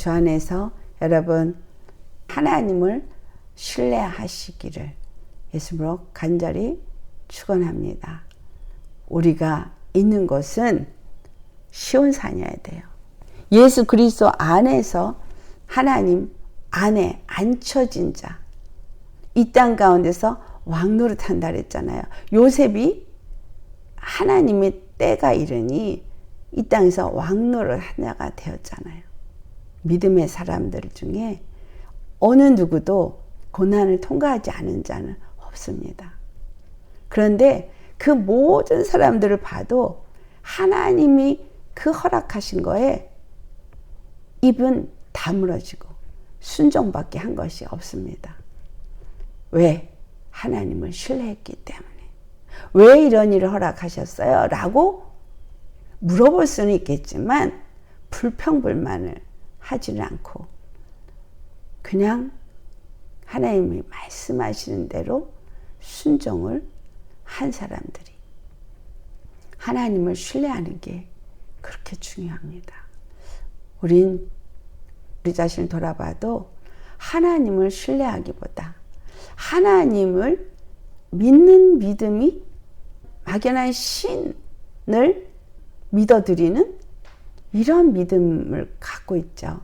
주 안에서 여러분 하나님을 신뢰하시기를 예수님으로 간절히 축원합니다. 우리가 있는 곳은 시온산이어야 돼요. 예수 그리스도 안에서 하나님 안에 앉혀진 자, 이 땅 가운데서 왕노릇한다 그랬잖아요. 요셉이 하나님의 때가 이르니 이 땅에서 왕노릇 하나가 되었잖아요. 믿음의 사람들 중에 어느 누구도 고난을 통과하지 않은 자는 없습니다. 그런데 그 모든 사람들을 봐도 하나님이 그 허락하신 거에 입은 다물어지고 순종밖에 한 것이 없습니다. 왜? 하나님을 신뢰했기 때문에. 왜 이런 일을 허락하셨어요? 라고 물어볼 수는 있겠지만 불평불만을 하지는 않고 그냥 하나님이 말씀하시는 대로 순종을 한 사람들이 하나님을 신뢰하는 게 그렇게 중요합니다. 우리 자신을 돌아봐도 하나님을 신뢰하기보다 하나님을 믿는 믿음이 막연한 신을 믿어드리는 이런 믿음을 갖고 있죠.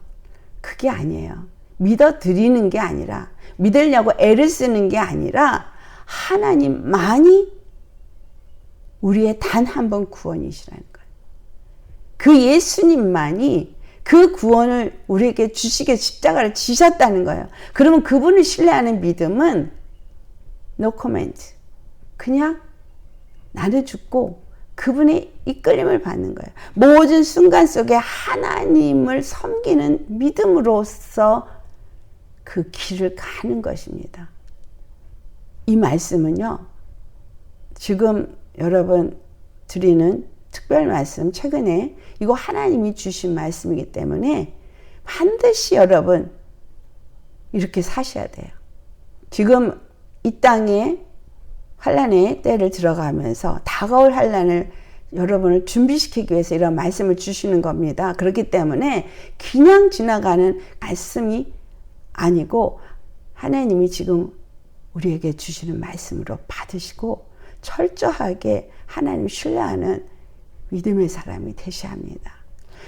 그게 아니에요. 믿어드리는 게 아니라 믿으려고 애를 쓰는 게 아니라 하나님만이 우리의 단 한 번 구원이시라는 거예요. 그 예수님만이 그 구원을 우리에게 주시게 십자가를 지셨다는 거예요. 그러면 그분을 신뢰하는 믿음은 no comment. 그냥 나는 죽고 그분의 이끌림을 받는 거예요. 모든 순간 속에 하나님을 섬기는 믿음으로써 그 길을 가는 것입니다. 이 말씀은요, 지금 여러분 드리는 특별 말씀, 최근에 이거 하나님이 주신 말씀이기 때문에 반드시 여러분 이렇게 사셔야 돼요. 지금 이 땅에 환난의 때를 들어가면서 다가올 환난을 여러분을 준비시키기 위해서 이런 말씀을 주시는 겁니다. 그렇기 때문에 그냥 지나가는 말씀이 아니고 하나님이 지금 우리에게 주시는 말씀으로 받으시고 철저하게 하나님 신뢰하는 믿음의 사람이 되셔야 합니다.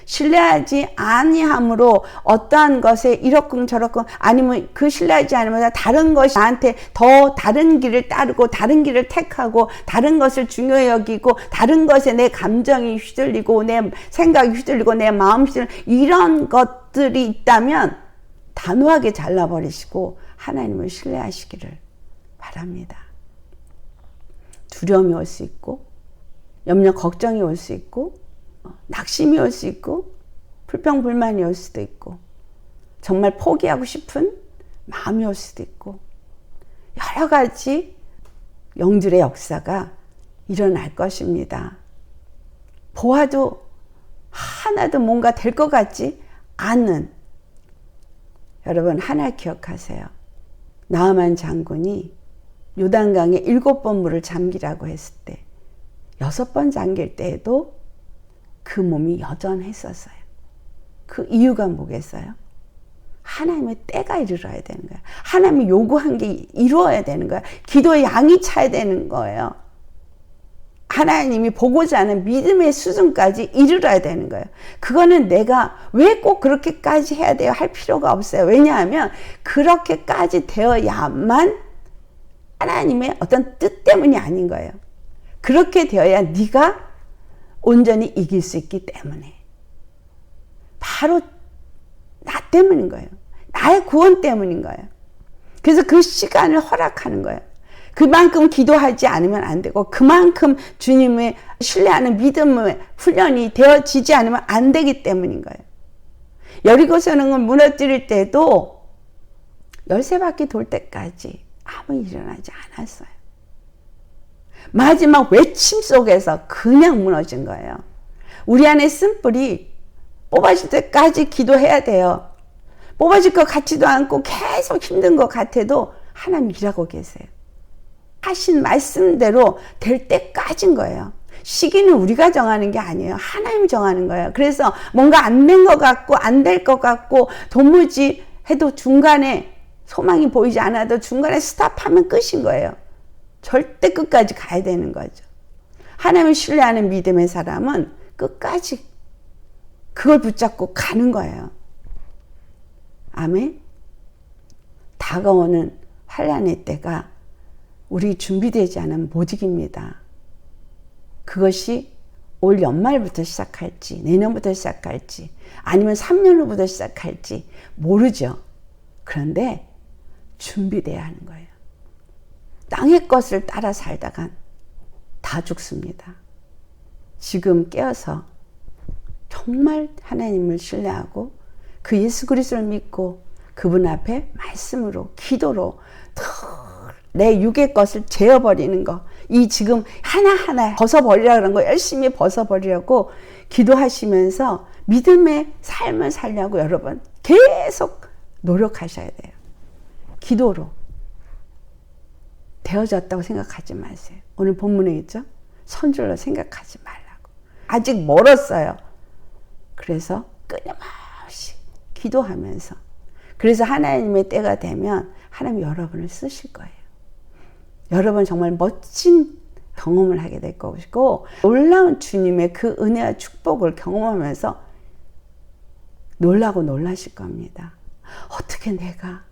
신뢰하지 아니함으로 어떠한 것에 이러쿵 저러쿵 아니면 그 신뢰하지 않으면 다른 것이 나한테 더 다른 길을 따르고 다른 길을 택하고 다른 것을 중요히 여기고 다른 것에 내 감정이 휘둘리고 내 생각이 휘둘리고 내 마음이 휘둘리고 이런 것들이 있다면 단호하게 잘라버리시고 하나님을 신뢰하시기를 바랍니다. 두려움이 올 수 있고 염려 걱정이 올 수 있고 낙심이 올 수 있고 불평불만이 올 수도 있고 정말 포기하고 싶은 마음이 올 수도 있고 여러 가지 영들의 역사가 일어날 것입니다. 보아도 하나도 뭔가 될 것 같지 않은 여러분 하나 기억하세요. 나아만 장군이 요단강에 7번 물을 잠기라고 했을 때 6번 잠길 때에도 그 몸이 여전했었어요. 그 이유가 뭐겠어요? 하나님의 때가 이르러야 되는 거예요. 하나님이 요구한 게 이루어야 되는 거예요. 기도의 양이 차야 되는 거예요. 하나님이 보고자 하는 믿음의 수준까지 이르러야 되는 거예요. 그거는 내가 왜 꼭 그렇게까지 해야 돼요? 할 필요가 없어요. 왜냐하면 그렇게까지 되어야만 하나님의 어떤 뜻 때문이 아닌 거예요. 그렇게 되어야 네가 온전히 이길 수 있기 때문에. 바로 나 때문인 거예요. 나의 구원 때문인 거예요. 그래서 그 시간을 허락하는 거예요. 그만큼 기도하지 않으면 안 되고 그만큼 주님의 신뢰하는 믿음의 훈련이 되어지지 않으면 안 되기 때문인 거예요. 여리고 성을 무너뜨릴 때도 13바퀴 돌 때까지 아무 일이 일어나지 않았어요. 마지막 외침 속에서 그냥 무너진 거예요. 우리 안에 쓴불이 뽑아질 때까지 기도해야 돼요. 뽑아질 것 같지도 않고 계속 힘든 것 같아도 하나님 일하고 계세요. 하신 말씀대로 될 때까지인 거예요. 시기는 우리가 정하는 게 아니에요. 하나님이 정하는 거예요. 그래서 뭔가 안 된 것 같고 안 될 것 같고 도무지 해도 중간에 소망이 보이지 않아도 중간에 스탑하면 끝인 거예요. 절대 끝까지 가야 되는 거죠. 하나님을 신뢰하는 믿음의 사람은 끝까지 그걸 붙잡고 가는 거예요. 아멘. 다가오는 환난의 때가 우리 준비되지 않으면 못 이깁니다. 그것이 올 연말부터 시작할지 내년부터 시작할지 아니면 3년 후부터 시작할지 모르죠. 그런데 준비돼야 하는 거예요. 땅의 것을 따라 살다간 다 죽습니다. 지금 깨어서 정말 하나님을 신뢰하고 그 예수 그리스도를 믿고 그분 앞에 말씀으로 기도로 내 육의 것을 제어버리는 거, 이 지금 하나하나 벗어버리라 그런 거 열심히 벗어버리려고 기도하시면서 믿음의 삶을 살려고 여러분 계속 노력하셔야 돼요. 기도로 되어졌다고 생각하지 마세요. 오늘 본문에 있죠? 선줄로 생각하지 말라고. 아직 멀었어요. 그래서 끊임없이 기도하면서 그래서 하나님의 때가 되면 하나님이 여러분을 쓰실 거예요. 여러분 정말 멋진 경험을 하게 될 것이고 놀라운 주님의 그 은혜와 축복을 경험하면서 놀라고 놀라실 겁니다. 어떻게 내가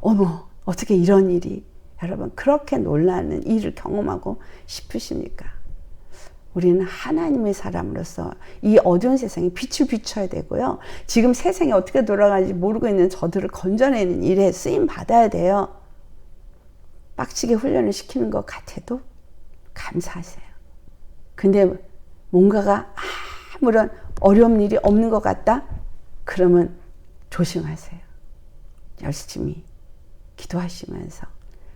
어머 어떻게 이런 일이 여러분 그렇게 놀라는 일을 경험하고 싶으십니까? 우리는 하나님의 사람으로서 이 어두운 세상에 빛을 비춰야 되고요. 지금 세상이 어떻게 돌아가는지 모르고 있는 저들을 건져내는 일에 쓰임 받아야 돼요. 빡치게 훈련을 시키는 것 같아도 감사하세요. 근데 뭔가가 아무런 어려운 일이 없는 것 같다? 그러면 조심하세요. 열심히 기도하시면서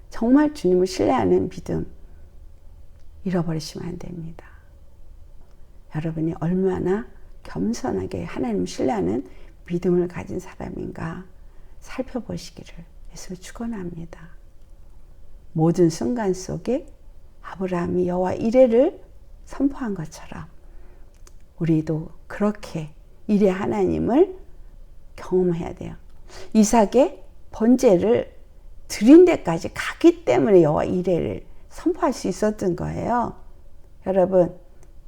정말 주님을 신뢰하는 믿음 잃어버리시면 안 됩니다. 여러분이 얼마나 겸손하게 하나님을 신뢰하는 믿음을 가진 사람인가 살펴보시기를 예수를 축원합니다. 모든 순간 속에 아브라함이 여호와 이레를 선포한 것처럼 우리도 그렇게 이레 하나님을 경험해야 돼요. 이삭의 번제를 드린 데까지 가기 때문에 여호와 이레를 선포할 수 있었던 거예요. 여러분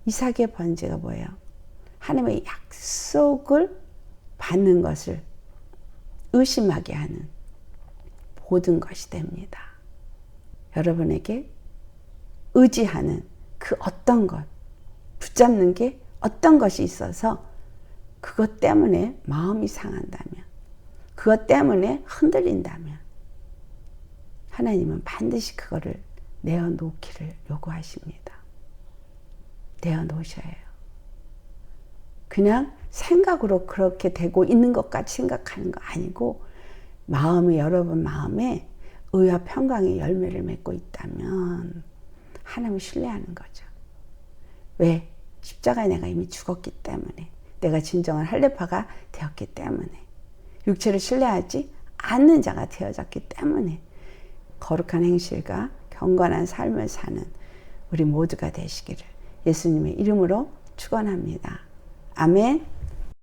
이삭의 번제가 뭐예요? 하나님의 약속을 받는 것을 의심하게 하는 모든 것이 됩니다. 여러분에게 의지하는 그 어떤 것, 붙잡는 게 어떤 것이 있어서 그것 때문에 마음이 상한다면, 그것 때문에 흔들린다면 하나님은 반드시 그거를 내어놓기를 요구하십니다. 내어놓으셔야 해요. 그냥 생각으로 그렇게 되고 있는 것 같이 생각하는 거 아니고 마음이 여러분 마음에 의와 평강의 열매를 맺고 있다면 하나님을 신뢰하는 거죠. 왜? 십자가에 내가 이미 죽었기 때문에 내가 진정한 할례파가 되었기 때문에 육체를 신뢰하지 않는 자가 되어졌기 때문에 거룩한 행실과 경건한 삶을 사는 우리 모두가 되시기를 예수님의 이름으로 축원합니다. 아멘.